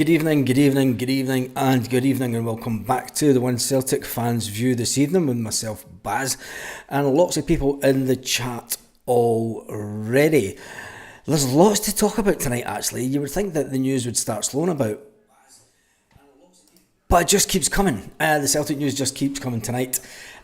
Good evening, good evening, good evening, and good evening, and welcome back to the One Celtic Fans View this evening with myself, Baz, and lots of people in the chat already. There's lots to talk about tonight, actually. You would think that the news would start slowing about, but it just keeps coming. The Celtic news just keeps coming tonight.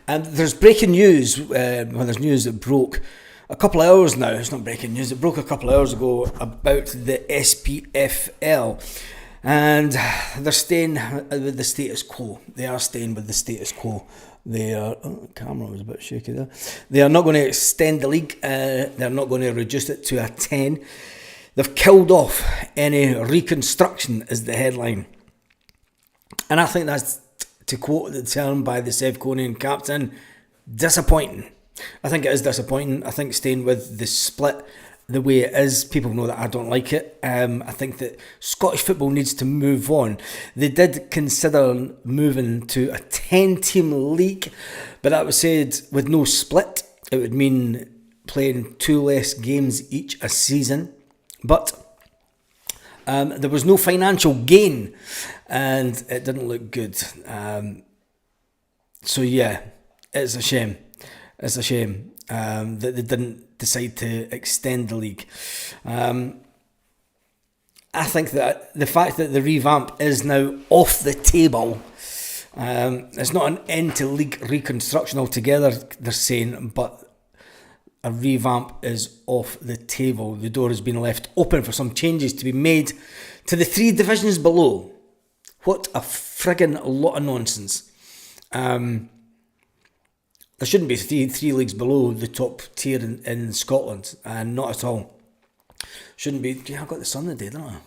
And there's breaking news, there's news that broke a couple of hours now. It's not breaking news, it broke a couple of hours ago about the SPFL. And they're staying with the status quo. They are staying with the status quo. They are. Oh, the camera was a bit shaky there. They are not going to extend the league. They're not going to reduce it to a 10. They've killed off any reconstruction, is the headline. And I think that's, to quote the term by the Sevconian captain, disappointing. I think it is disappointing. I think staying with the split the way it is, people know that I don't like it. I think that Scottish football needs to move on. They did consider moving to a 10-team league, but that was said with no split. It would mean playing 2 less games each a season. But there was no financial gain, and it didn't look good. So yeah, it's a shame. It's a shame that they didn't decide to extend the league. I think that the fact that the revamp is now off the table, it's not an end to league reconstruction altogether, they're saying, but a revamp is off the table. The door has been left open for some changes to be made to the 3 divisions below. What a friggin' lot of nonsense. There shouldn't be three leagues below the top tier in Scotland, and not at all. Shouldn't be. Yeah, I got the sun today, didn't I?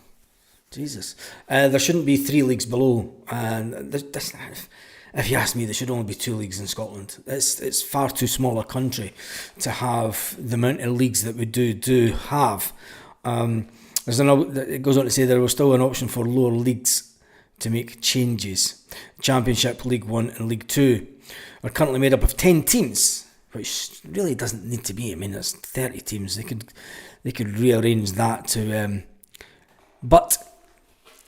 Jesus. There shouldn't be 3 leagues below, and if you ask me, there should only be 2 leagues in Scotland. It's far too small a country to have the amount of leagues that we do have. It goes on to say there was still an option for lower leagues to make changes. Championship, League 1 and League 2 are currently made up of 10 teams, which really doesn't need to be. I mean, there's 30 teams. They could rearrange that to... but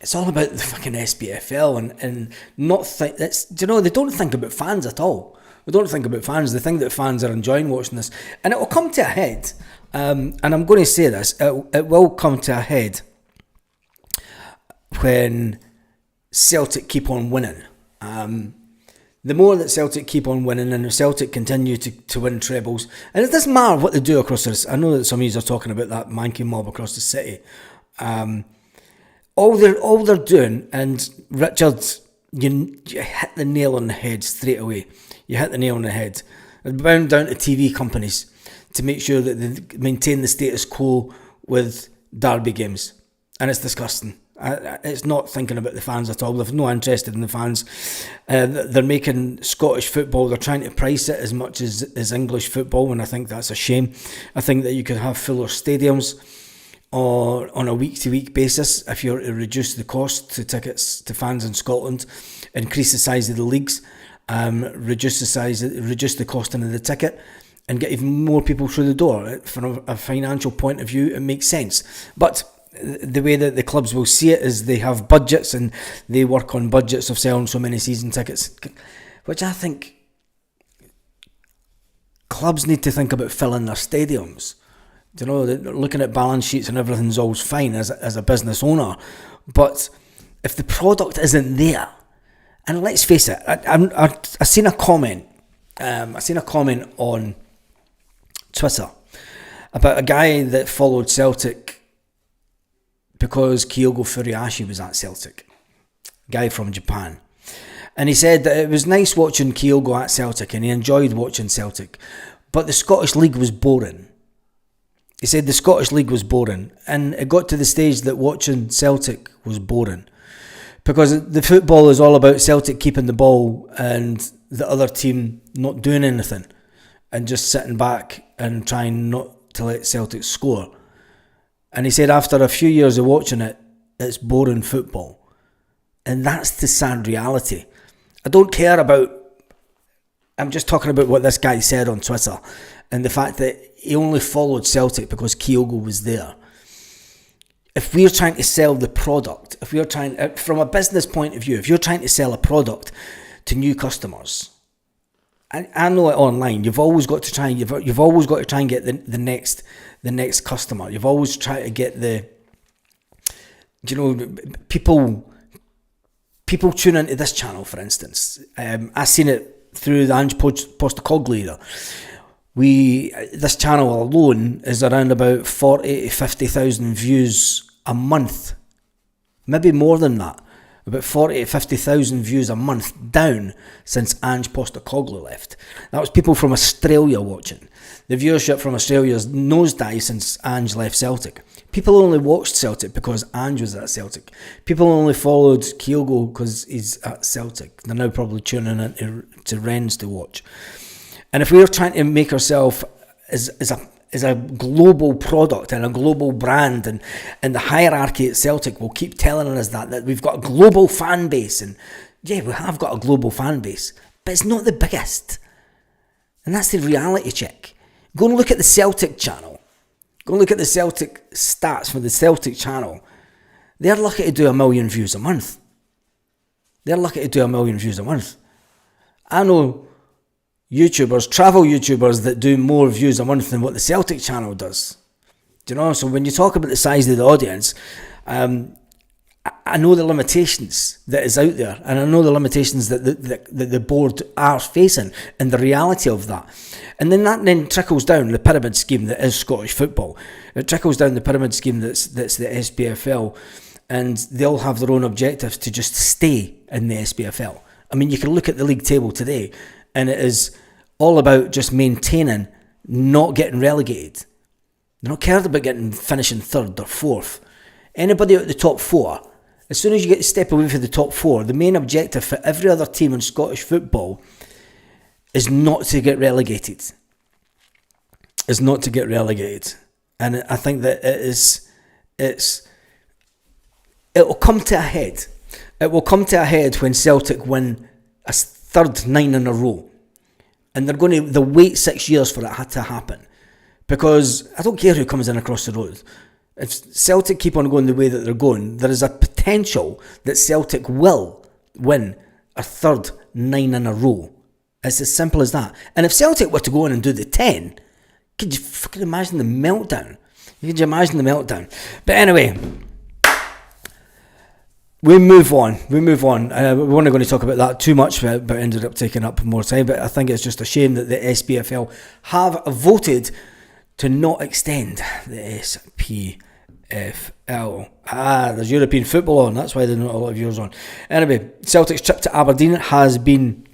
it's all about the fucking SPFL and not think... they don't think about fans at all. They don't think about fans. They think that fans are enjoying watching this. And it will come to a head. And I'm going to say this. It will come to a head when Celtic keep on winning. The more that Celtic keep on winning and Celtic continue to win trebles, and it doesn't matter what they do across this. I know that some of you are talking about that manky mob across the city. All they're doing, and Richard, you hit the nail on the head straight away. You hit the nail on the head. It's bound down to TV companies to make sure that they maintain the status quo with derby games, and it's disgusting. It's not thinking about the fans at all. They're no interested in the fans. They're making Scottish football, they're trying to price it as much as English football, and I think that's a shame. I think that you could have fuller stadiums or on a week-to-week basis if you were to reduce the cost to tickets to fans in Scotland, increase the size of the leagues, reduce the cost of the ticket, and get even more people through the door. From a financial point of view, it makes sense. But the way that the clubs will see it is they have budgets and they work on budgets of selling so many season tickets, which I think clubs need to think about filling their stadiums. Looking at balance sheets and everything's always fine as a business owner, but if the product isn't there, and let's face it, I seen a comment. I seen a comment on Twitter about a guy that followed Celtic because Kyogo Furiashi was at Celtic, guy from Japan. And he said that it was nice watching Kyogo at Celtic and he enjoyed watching Celtic, but the Scottish League was boring. He said the Scottish League was boring, and it got to the stage that watching Celtic was boring because the football is all about Celtic keeping the ball and the other team not doing anything and just sitting back and trying not to let Celtic score. And he said after a few years of watching it, it's boring football. And that's the sad reality. I don't care about... I'm just talking about what this guy said on Twitter and the fact that he only followed Celtic because Kyogo was there. if we're trying to sell the product, if we're trying, from a business point of view, if you're trying to sell a product to new customers, I know it online. You've always got to try. You've always got to try and get the next customer. You've always tried to get people tune into this channel, for instance. I seen it through the Ange Postecoglou either. This channel alone is around about 40 to 50,000 views a month, maybe more than that. About 40 to 50,000 views a month down since Ange Postecoglou left. That was people from Australia watching. The viewership from Australia's nosedived since Ange left Celtic. People only watched Celtic because Ange was at Celtic. People only followed Kyogo because he's at Celtic. They're now probably tuning in to Rennes to watch. And if we're trying to make ourselves as a global product and a global brand, and the hierarchy at Celtic will keep telling us that we've got a global fan base, and yeah, we have got a global fan base, but it's not the biggest. And that's the reality check. Go and look at the Celtic channel. Go and look at the Celtic stats for the Celtic channel. They're lucky to do 1 million views a month. I know travel YouTubers that do more views a month than what the Celtic channel does. Do you know? So when you talk about the size of the audience, I know the limitations that is out there, and I know the limitations that the board are facing, and the reality of that. And then that trickles down the pyramid scheme that is Scottish football. It trickles down the pyramid scheme that's the SPFL, and they'll have their own objectives to just stay in the SPFL. I mean, you can look at the league table today, and it is all about just maintaining, not getting relegated. They're not cared about finishing third or fourth. Anybody out the top four, as soon as you get to step away from the top four, the main objective for every other team in Scottish football is not to get relegated. And I think that it will come to a head. It will come to a head when Celtic win a third 9 in a row. And they'll wait 6 years for it to happen. Because I don't care who comes in across the road. If Celtic keep on going the way that they're going, there is a potential that Celtic will win a third 9 in a row. It's as simple as that. And if Celtic were to go in and do the 10, could you fucking imagine the meltdown? But anyway, we move on. We weren't going to talk about that too much, but ended up taking up more time. But I think it's just a shame that the SPFL have voted to not extend the SPFL. There's European football on. That's why there's not a lot of viewers on. Anyway, Celtic's trip to Aberdeen has been...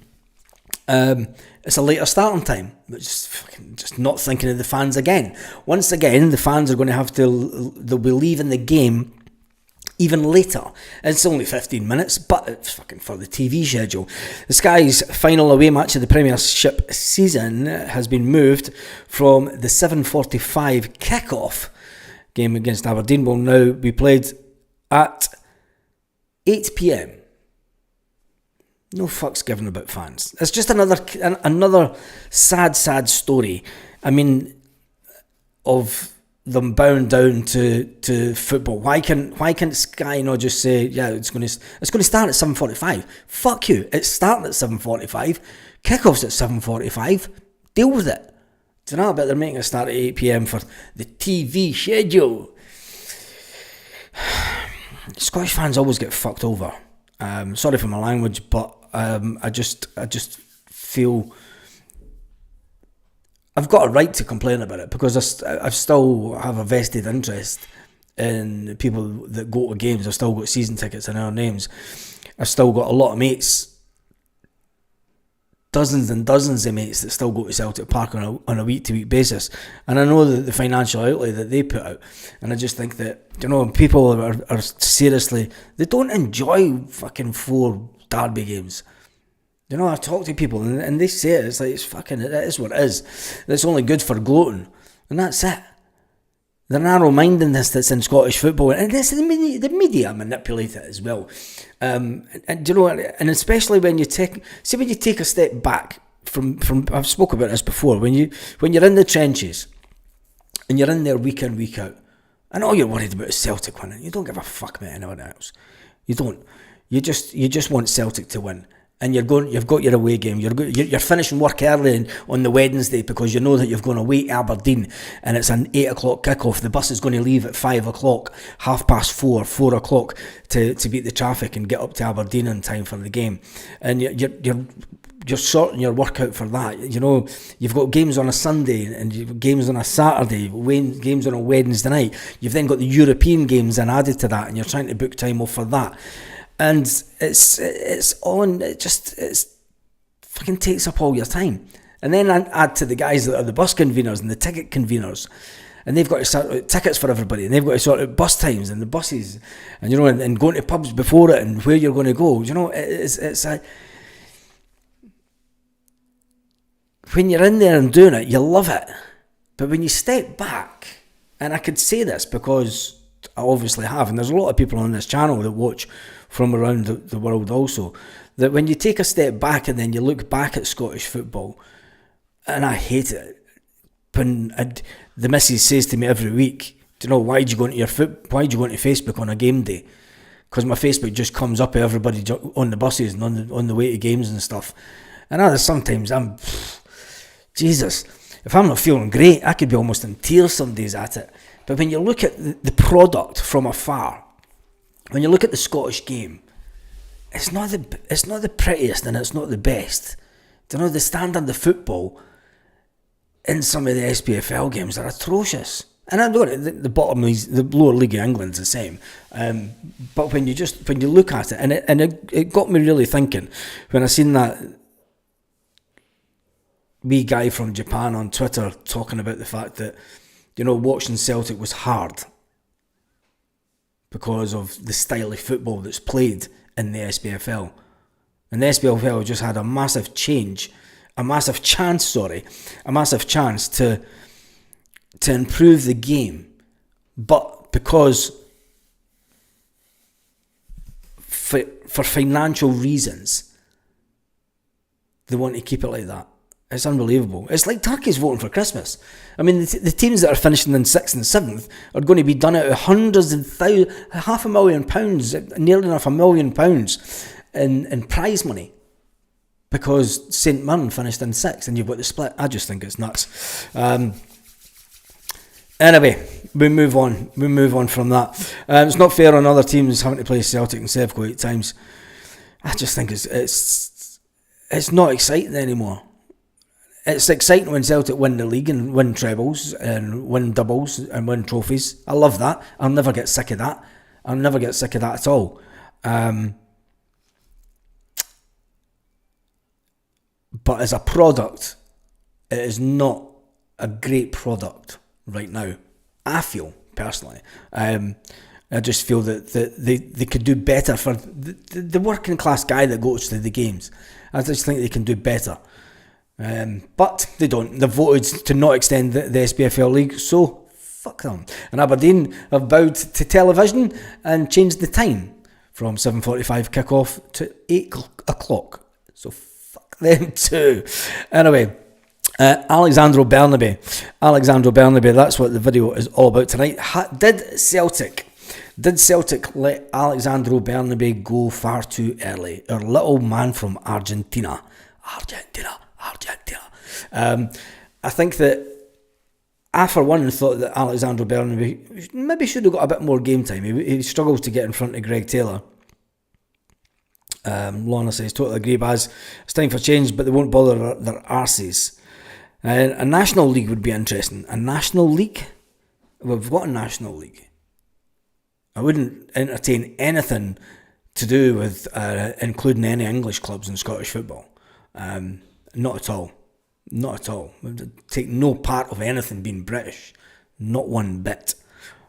it's a later starting time, but just not thinking of the fans again. Once again, the fans are going to have to... They'll be leaving the game even later. It's only 15 minutes, but it's fucking for the TV schedule. The Sky's final away match of the Premiership season has been moved from the 7:45 kick-off game against Aberdeen will now be played at 8 p.m. No fucks given about fans. It's just another sad story. I mean, of them bound down to football. Why can't Sky not just say, yeah, it's going to start at 7:45? Fuck you! It's starting at 7:45. Kickoffs at 7:45. Deal with it. Do you know? I bet they're making it start at 8 p.m. for the TV schedule. Scottish fans always get fucked over. Sorry for my language, but I just feel I've got a right to complain about it, because I still have a vested interest in people that go to games. I've still got season tickets in our names. I've still got a lot of mates, dozens and dozens of mates that still go to Celtic Park on a week-to-week basis. And I know that the financial outlay that they put out. And I just think that, people are seriously... They don't enjoy fucking 4 derby games. I talk to people and they say it. It's like, it is what it is. It's only good for gloating. And that's it. The narrow-mindedness that's in Scottish football, and this, the media manipulate it as well. And especially when you take a step back from I've spoken about this before, when you're in the trenches and you're in there week in, week out, And all you're worried about is Celtic winning. You don't give a fuck about anyone else. You don't. You just want Celtic to win. And you've got your away game. You're finishing work early on the Wednesday because you know that you're going away to Aberdeen and it's an 8 o'clock kickoff. The bus is going to leave at 5 o'clock, 4:30, 4 o'clock to beat the traffic and get up to Aberdeen in time for the game. And you're sorting your work out for that. You know, you've got games on a Sunday and you've got games on a Saturday, games on a Wednesday night. You've then got the European games and added to that, and you're trying to book time off for that. And it's fucking takes up all your time. And then add to the guys that are the bus conveners and the ticket conveners, and they've got to sort out tickets for everybody, and they've got to sort out bus times and the buses, and and going to pubs before it and where you're going to go. When you're in there and doing it, you love it. But when you step back, and I could say this because I obviously have, and there's a lot of people on this channel that watch from around the world also, that when you take a step back and then you look back at Scottish football, and I hate it, when the missus says to me every week, why do you go into Facebook on a game day? Because my Facebook just comes up with everybody on the buses and on the way to games and stuff. And sometimes Jesus, if I'm not feeling great, I could be almost in tears some days at it. But when you look at the product from afar, when you look at the Scottish game, it's not the prettiest and it's not the best. The standard of football in some of the SPFL games are atrocious. And I'm not the bottom league, the lower league of England's the same. But when you look at it, and it got me really thinking when I seen that wee guy from Japan on Twitter talking about the fact that watching Celtic was hard because of the style of football that's played in the SPFL. And the SPFL just had a massive chance to improve the game. But because for financial reasons, they want to keep it like that. It's unbelievable. It's like turkeys voting for Christmas. I mean, the teams that are finishing in 6th and 7th are going to be done out of hundreds and thousands, £500,000, nearly enough £1 million in prize money, because St Mirren finished in 6th and you've got the split. I just think it's nuts. Anyway, we move on from that. It's not fair on other teams having to play Celtic and Sevco 8 times. I just think it's not exciting anymore. It's exciting when Celtic win the league and win trebles and win doubles and win trophies. I love that. I'll never get sick of that. I'll never get sick of that at all. But as a product, it is not a great product right now. I feel, personally. I just feel that they could do better for the working class guy that goes to the games. I just think they can do better. But they don't. They've voted to not extend the SPFL league, so fuck them. And Aberdeen have bowed to television and changed the time from 7:45 kick-off to 8 o'clock. So fuck them too. Anyway, Alexandro Bernabei, that's what the video is all about tonight. Did Celtic let Alexandro Bernabei go far too early? Our little man from Argentina. I think that I, for one, thought that Alexandro Bernabei maybe should have got a bit more game time. He struggled to get in front of Greg Taylor. Lorna says, totally agree, Baz. It's time for change, but they won't bother their arses. A national league would be interesting. A national league? We've got a national league. I wouldn't entertain anything to do with including any English clubs in Scottish football. Not at all. Not at all. Take no part of anything being British. Not one bit.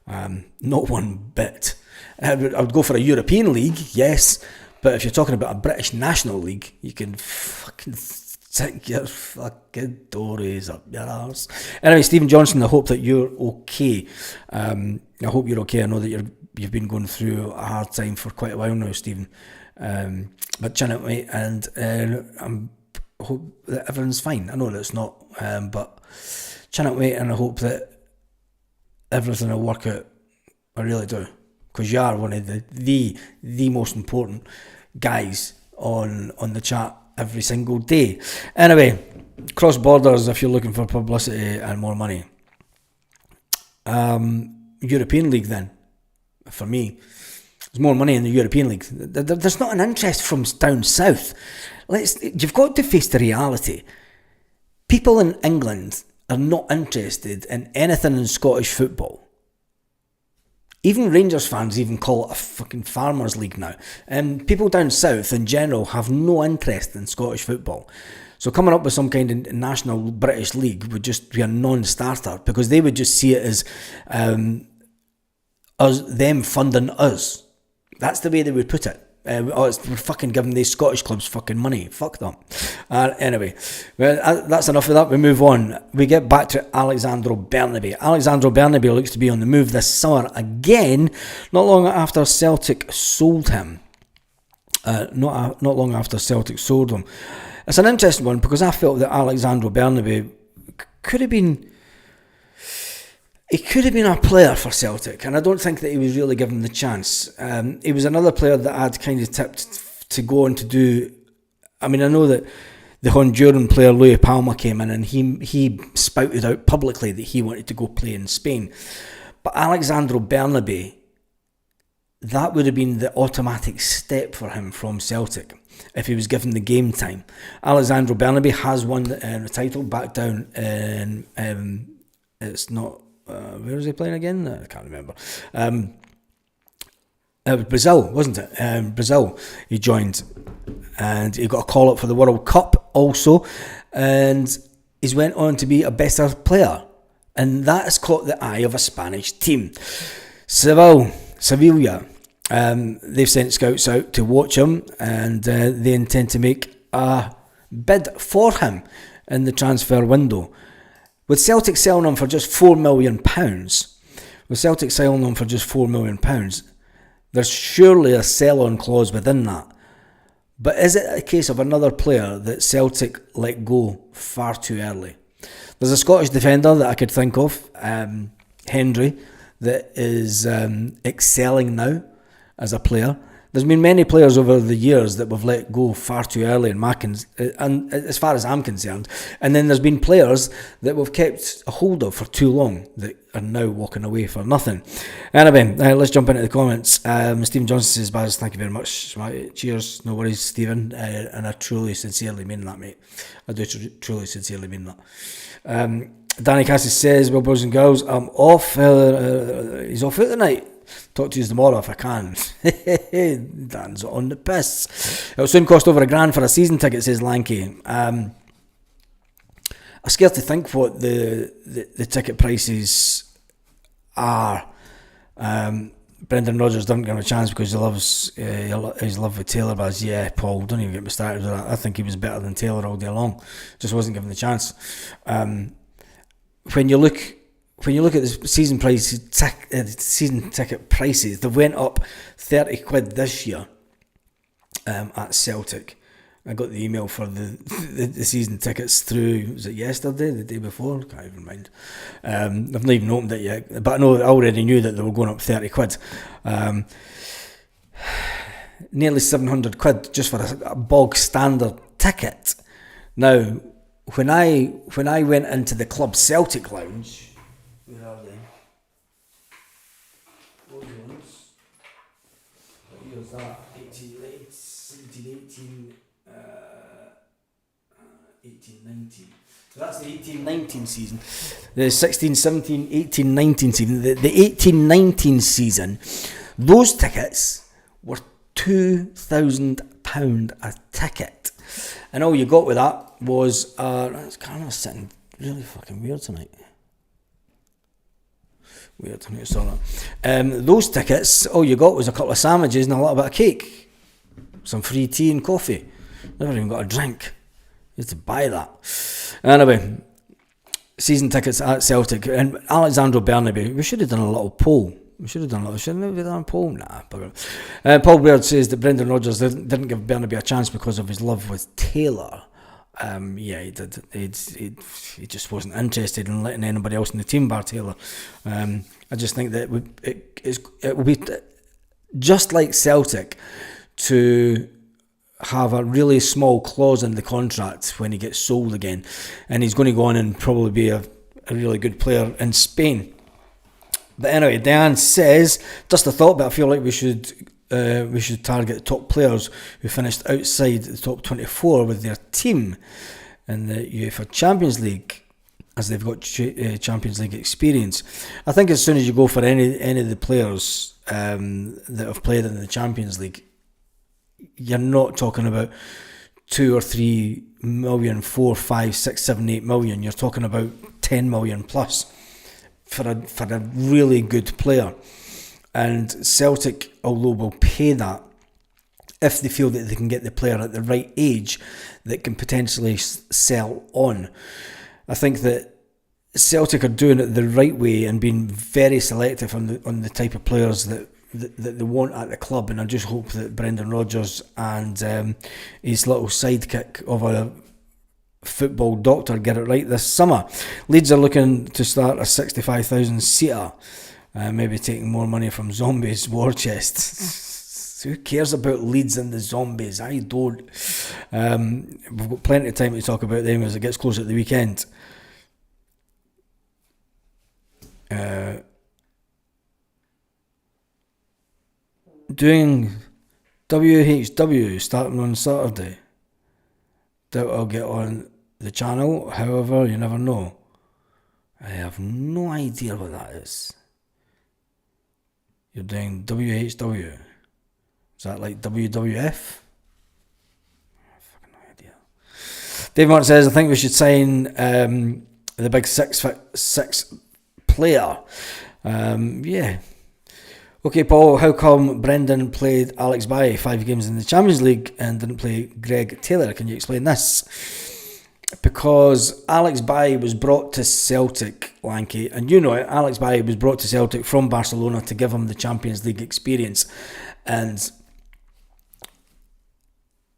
Not one bit. I would go for a European league, yes, but if you're talking about a British national league, you can fucking stick your fucking Tories up your arse. Anyway, Stephen Johnson, I hope that you're okay. I hope you're okay. I know that you've been going through a hard time for quite a while now, Stephen. But chin out, mate, and I hope that everyone's fine. I know that it's not, but chin out, mate, and I hope that everything will work out I really do. Because you are one of the most important guys on the chat every single day. Anyway, cross borders if you're looking for publicity and more money. European League then, for me. There's more money in the European League. There's not an interest from down south. You've got to face the reality. People in England are not interested in anything in Scottish football. Even Rangers fans even call it a fucking farmers league now. And people down south in general have no interest in Scottish football. So coming up with some kind of national British league would just be a non-starter, because they would just see it as them funding us. That's the way they would put it. We're fucking giving these Scottish clubs fucking money. Fuck them. Anyway, well, that's enough of that. We move on. We get back to Alexandro Bernabei. Alexandro Bernabei looks to be on the move this summer again, not long after Celtic sold him. Not long after Celtic sold him. It's an interesting one, because I felt that Alexandro Bernabei could have been a player for Celtic, and I don't think that he was really given the chance. He was another player that I'd kind of tipped to go on to do. I mean, I know that the Honduran player Louis Palma came in and he spouted out publicly that he wanted to go play in Spain. But Alexandro Bernabei, that would have been the automatic step for him from Celtic if he was given the game time. Alexandro Bernabei has won the title back down in, it's not... where was he playing again? I can't remember. Brazil, wasn't it? Brazil, he joined, and he got a call up for the World Cup also, and he's went on to be a better player, and that has caught the eye of a Spanish team. Sevilla, they've sent scouts out to watch him, and they intend to make a bid for him in the transfer window. With Celtic selling him for just £4 million, there's surely a sell-on clause within that. But is it a case of another player that Celtic let go far too early? There's a Scottish defender that I could think of, Hendry, that is excelling now as a player. There's been many players over the years that we've let go far too early, and as far as I'm concerned. And then there's been players that we've kept a hold of for too long that are now walking away for nothing. Anyway, let's jump into the comments. Stephen Johnson says, Baz, thank you very much. Cheers, no worries, Stephen. And I truly, sincerely mean that, mate. I do truly, sincerely mean that. Danny Cassis says, well, boys and girls, I'm off. He's off out tonight. Talk to you tomorrow if I can. Dan's on the piss. It'll soon cost over £1,000 for a season ticket, says Lanky. I'm scared to think what the ticket prices are. Brendan Rodgers doesn't give him a chance because he loves his love with Taylor. But yeah, Paul, don't even get me started with that. I think he was better than Taylor all day long. Just wasn't given the chance. When you look at the season ticket prices, they went up £30 this year at Celtic. I got the email for the season tickets through, was it yesterday, the day before? Can't even mind. I've not even opened it yet, but I already knew that they were going up £30. Nearly £700 just for a bog standard ticket. Now, when I went into the club Celtic lounge, where are they? What ones? What year is that? 1819. So that's the 1819 season. The 16-17, 18-19 season. The 18-19 season, those tickets were £2,000 a ticket. And all you got with that was, this camera's sitting really fucking weird tonight. Weird, I need to start that. Those tickets, all you got was a couple of sandwiches and a little bit of cake. Some free tea and coffee. Never even got a drink. You had to buy that. Anyway, season tickets at Celtic. And Alexandro Bernabei, we should have done a little poll. Shouldn't we have done a poll? Nah. Paul Baird says that Brendan Rodgers didn't give Bernabei a chance because of his love with Taylor. Yeah, he did. He just wasn't interested in letting anybody else in the team bar Taylor. I just think that it will be just like Celtic to have a really small clause in the contract when he gets sold again, and he's going to go on and probably be a really good player in Spain. But anyway, Diane says, just a thought, but I feel like we should target top players who finished outside the top 24 with their team in the UEFA Champions League, as they've got Champions League experience. I think as soon as you go for any of the players that have played in the Champions League, you're not talking about 2 or 3 million, 4, 5, 6, 7, 8 million. You're talking about 10 million plus for a really good player. And Celtic, although will pay that if they feel that they can get the player at the right age that can potentially sell on. I think that Celtic are doing it the right way and being very selective on the type of players that they want at the club, and I just hope that Brendan Rodgers and his little sidekick of a football doctor get it right this summer. Leeds are looking to start a 65,000 seater, maybe taking more money from Zombies war chest. Who cares about Leeds and the Zombies? I don't. We've got plenty of time to talk about them as it gets closer to the weekend. Doing WHW starting on Saturday. Doubt I'll get on the channel, however, you never know. I have no idea what that is. You're doing WHW. Is that like WWF? Fucking no idea. Dave Martin says, I think we should sign the big 6'6" player. Yeah. Okay, Paul, how come Brendan played Alex Baye 5 games in the Champions League and didn't play Greg Taylor? Can you explain this? Because Alex Baye was brought to Celtic, Lanky, and you know it, Alex Baye was brought to Celtic from Barcelona to give him the Champions League experience, and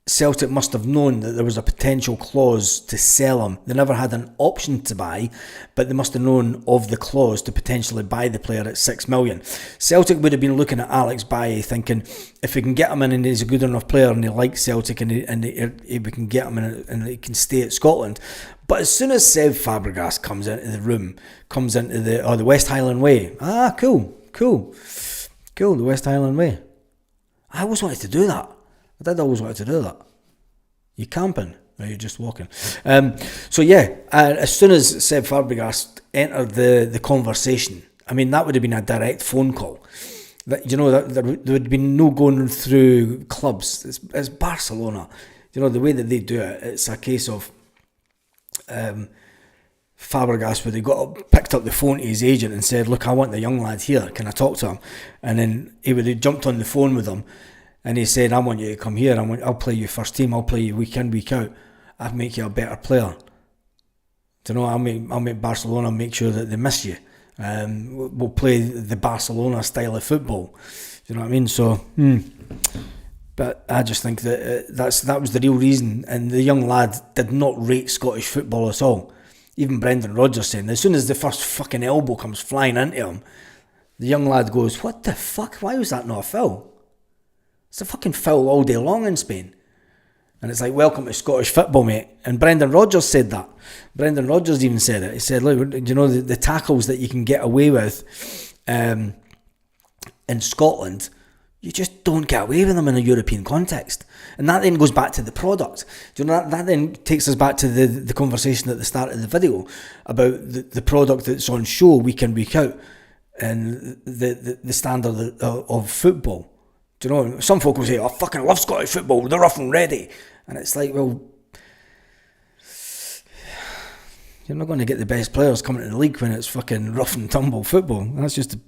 Celtic must have known that there was a potential clause to sell him. They never had an option to buy, but they must have known of the clause to potentially buy the player at 6 million. Celtic would have been looking at Alex Baye thinking, if we can get him in and he's a good enough player and he likes Celtic and we can get him in and he can stay at Scotland. But as soon as Sev Fabregas comes into the room, comes into the West Highland Way. Cool, the West Highland Way. I always wanted to do that. I did always wanted to do that. You camping? Or you just walking? So yeah, as soon as Seb Fabregas entered the conversation, I mean, that would have been a direct phone call. That, you know, there would be no going through clubs. It's Barcelona. You know, the way that they do it, it's a case of Fabregas would have picked up the phone to his agent and said, look, I want the young lad here. Can I talk to him? And then he would have jumped on the phone with him. And he said, I want you to come here. I'll play you first team. I'll play you week in, week out. I'll make you a better player. Do you know? I'll make Barcelona make sure that they miss you. We'll play the Barcelona style of football. Do you know what I mean? So, but I just think that that was the real reason. And the young lad did not rate Scottish football at all. Even Brendan Rodgers saying, as soon as the first fucking elbow comes flying into him, the young lad goes, what the fuck? Why was that not a foul? It's a fucking foul all day long in Spain. And it's like, welcome to Scottish football, mate. And Brendan Rodgers said that. Brendan Rodgers even said it. He said, look, you know, the tackles that you can get away with in Scotland, you just don't get away with them in a European context. And that then goes back to the product. Do you know, that then takes us back to the conversation at the start of the video about the product that's on show week in, week out, and the standard of football. Do you know, some folk will say, I fucking love Scottish football, they're rough and ready. And it's like, well, you're not going to get the best players coming to the league when it's fucking rough and tumble football. That's just the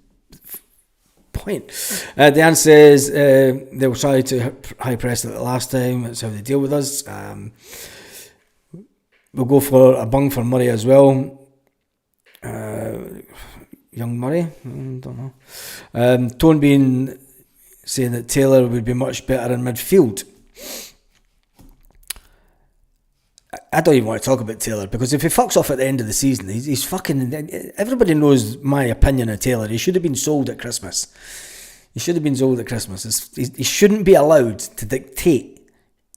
point. Dan says they were trying to high press it the last time. That's how they deal with us. We'll go for a bung for Murray as well. Young Murray? I don't know. Tone being saying that Taylor would be much better in midfield. I don't even want to talk about Taylor, because if he fucks off at the end of the season, he's fucking... Everybody knows my opinion of Taylor. He should have been sold at Christmas. He He shouldn't be allowed to dictate.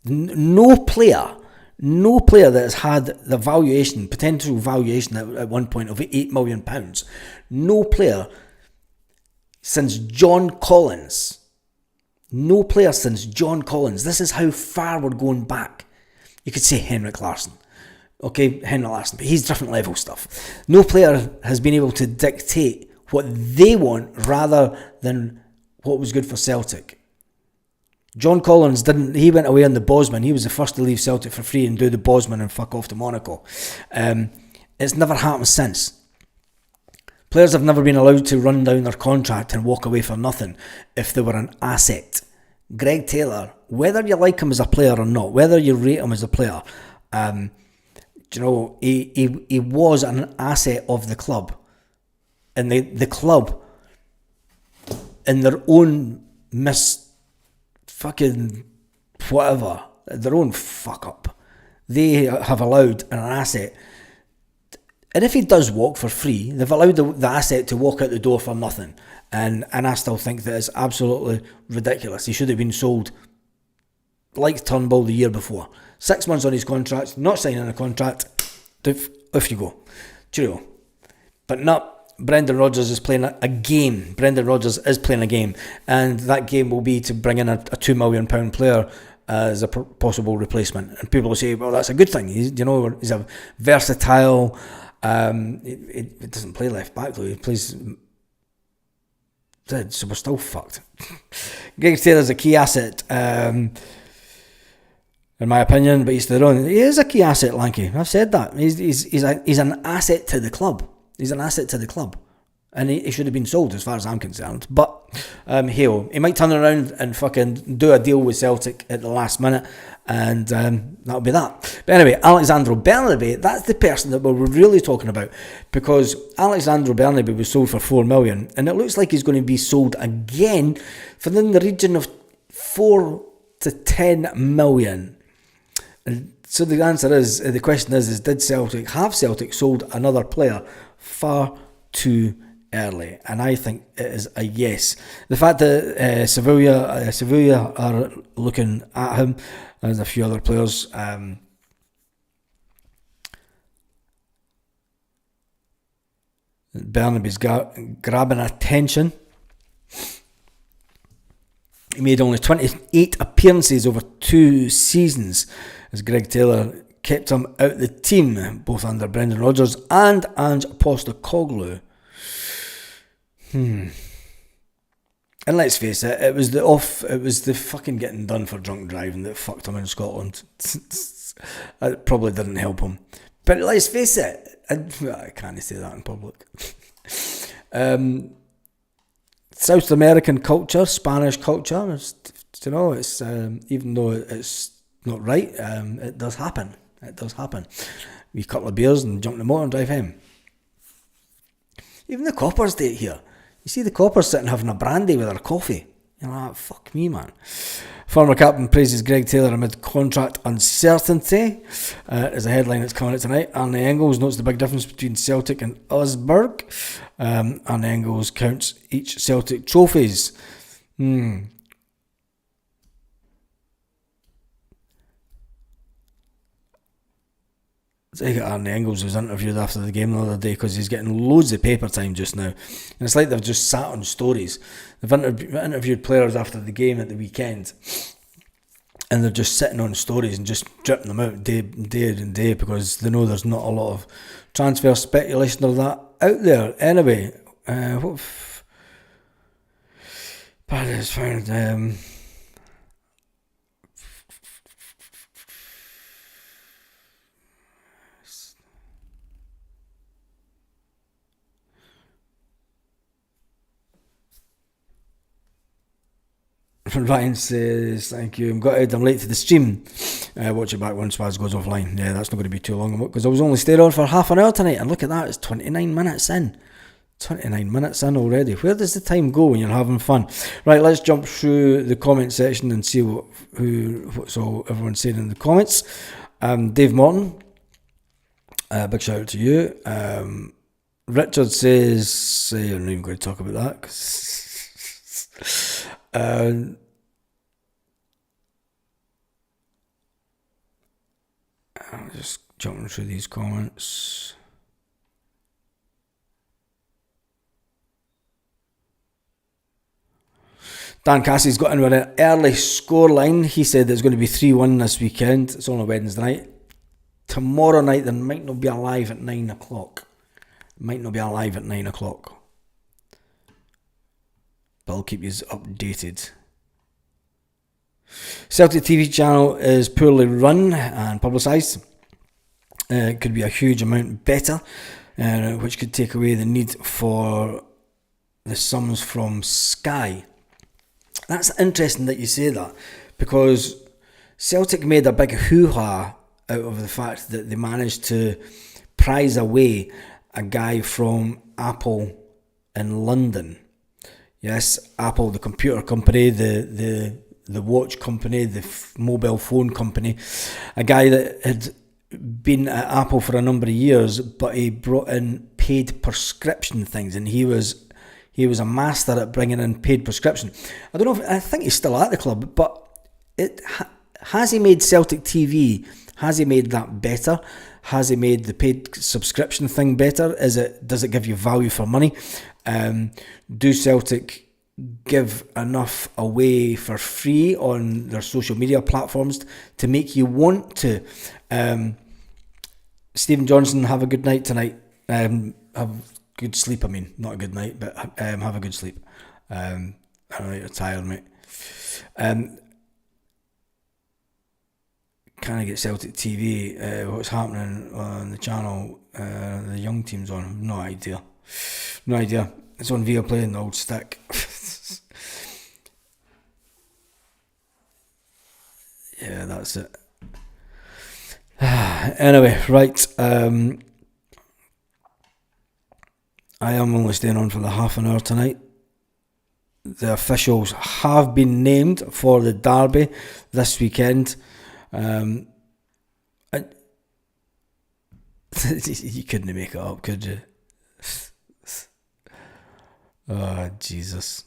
No player that has had the potential valuation at one point of £8 million, no player since John Collins, this is how far we're going back. You could say Henrik Larsson. Okay, Henrik Larsson, but he's different level stuff. No player has been able to dictate what they want rather than what was good for Celtic. John Collins didn't, he went away on the Bosman. He was the first to leave Celtic for free and do the Bosman and fuck off to Monaco. It's never happened since. Players have never been allowed to run down their contract and walk away for nothing if they were an asset. Greg Taylor, whether you like him as a player or not, whether you rate him as a player, he was an asset of the club. And the club, in their own their own fuck up, they have allowed an asset. And if he does walk for free, they've allowed the asset to walk out the door for nothing. And I still think that it's absolutely ridiculous. He should have been sold like Turnbull the year before. 6 months on his contract, not signing a contract, off you go. Cheerio. But not, Brendan Rodgers is playing a game. And that game will be to bring in a £2 million player as a possible replacement. And people will say, well, that's a good thing. He's a versatile... He doesn't play left back though. He plays... So we're still fucked. Greg Taylor's a key asset, in my opinion, but he's their own. He is a key asset, Lanky. I've said that. He's an asset to the club. And he should have been sold as far as I'm concerned. But he might turn around and fucking do a deal with Celtic at the last minute, and that'll be that. But anyway, Alexandro Bernabei, that's the person that we're really talking about, because Alexandro Bernabei was sold for $4 million, and it looks like he's going to be sold again for in the region of $4 to $10 million. And so the question is did Celtic sold another player far too early? And I think it is a yes. The fact that Sevilla are looking at him, and a few other players, Bernabei's grabbing attention. He made only 28 appearances over 2 seasons as Greg Taylor kept him out the team, both under Brendan Rodgers and Ange Postecoglou. And let's face it, it was the fucking getting done for drunk driving that fucked him in Scotland. It probably didn't help him. But let's face it, I can't say that in public. South American culture, Spanish culture, it's even though it's not right, it does happen. We couple of beers and jump in the motor and drive home. Even the coppers do it here. You see the coppers sitting having a brandy with their coffee. You're like, fuck me, man. Former captain praises Greg Taylor amid contract uncertainty. As a headline that's coming out tonight, Arne Engels notes the big difference between Celtic and Osberg. Arne Engels counts each Celtic trophies. I think Arne Engels was interviewed after the game the other day, because he's getting loads of paper time just now. And it's like they've just sat on stories. They've interviewed players after the game at the weekend, and they're just sitting on stories and just dripping them out day in day, because they know there's not a lot of transfer speculation or that out there. Anyway, Paris found... Ryan says, thank you, I'm late to the stream. Watch it back once Swaz goes offline. Yeah, that's not going to be too long, because I was only staying on for half an hour tonight, and look at that, it's 29 minutes in. 29 minutes in already. Where does the time go when you're having fun? Right, let's jump through the comment section and see what's all everyone's saying in the comments. Dave Morton, Big shout out to you. Richard says, I'm not even going to talk about that. 'Cause I'm just jumping through these comments. Dan Cassie's got in with an early scoreline. He said there's going to be 3-1 this weekend. It's only Wednesday night. Tomorrow night, there might not be a live at 9 o'clock. Might not be a live at 9 o'clock. But I'll keep you updated. Celtic TV channel is poorly run and publicised. It could be a huge amount better, which could take away the need for the sums from Sky. That's interesting that you say that, because Celtic made a big hoo-ha out of the fact that they managed to prize away a guy from Apple in London. Yes, Apple, the computer company, the watch company, the mobile phone company. A guy that had been at Apple for a number of years, but he brought in paid prescription things, and he was a master at bringing in paid prescription. I don't know I think he's still at the club, but has he made Celtic TV? Has he made that better? Has he made the paid subscription thing better? Does it give you value for money? Do Celtic give enough away for free on their social media platforms to make you want to? Stephen Johnson, have a good night tonight. Have good sleep, not a good night, but have a good sleep. I know you're tired, mate. Can I get Celtic TV? What's happening on the channel? The young team's on. No idea. It's on Viaplay in the old stick. Yeah, that's it. Anyway, right. I am only staying on for the half an hour tonight. The officials have been named for the derby this weekend. You couldn't make it up, could you? Oh, Jesus.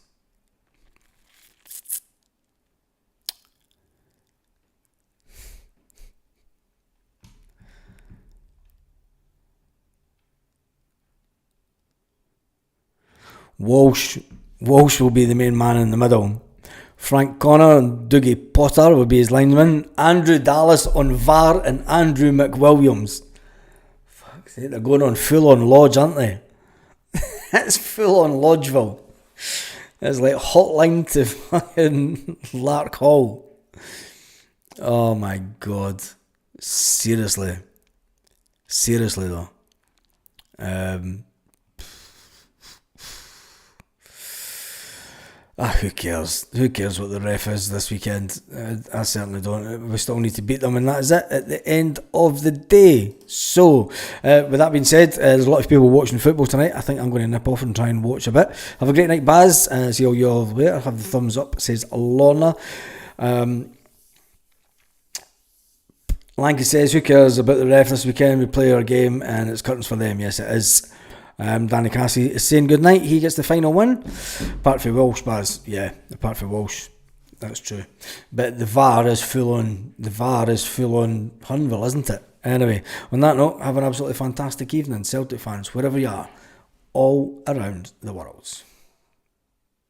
Walsh will be the main man in the middle. Frank Connor and Dougie Potter will be his linesmen. Andrew Dallas on VAR and Andrew McWilliams. Fuck's sake, they're going on full on Lodge, aren't they? It's full on Lodgeville. It's like hotline to fucking Lark Hall. Oh my God. Seriously though. Who cares? Who cares what the ref is this weekend? I certainly don't. We still need to beat them, and that is it at the end of the day. So, with that being said, there's a lot of people watching football tonight. I think I'm going to nip off and try and watch a bit. Have a great night, Baz. See all you all later. Have the thumbs up, says Lorna. Lanky says, who cares about the ref this weekend? We play our game and it's curtains for them. Yes, it is. Danny Cassie is saying good night. He gets the final win. Apart from Walsh, Baz. Yeah, apart from Walsh. That's true. But the VAR is full on Hunville, isn't it? Anyway, on that note, have an absolutely fantastic evening, Celtic fans, wherever you are, all around the world.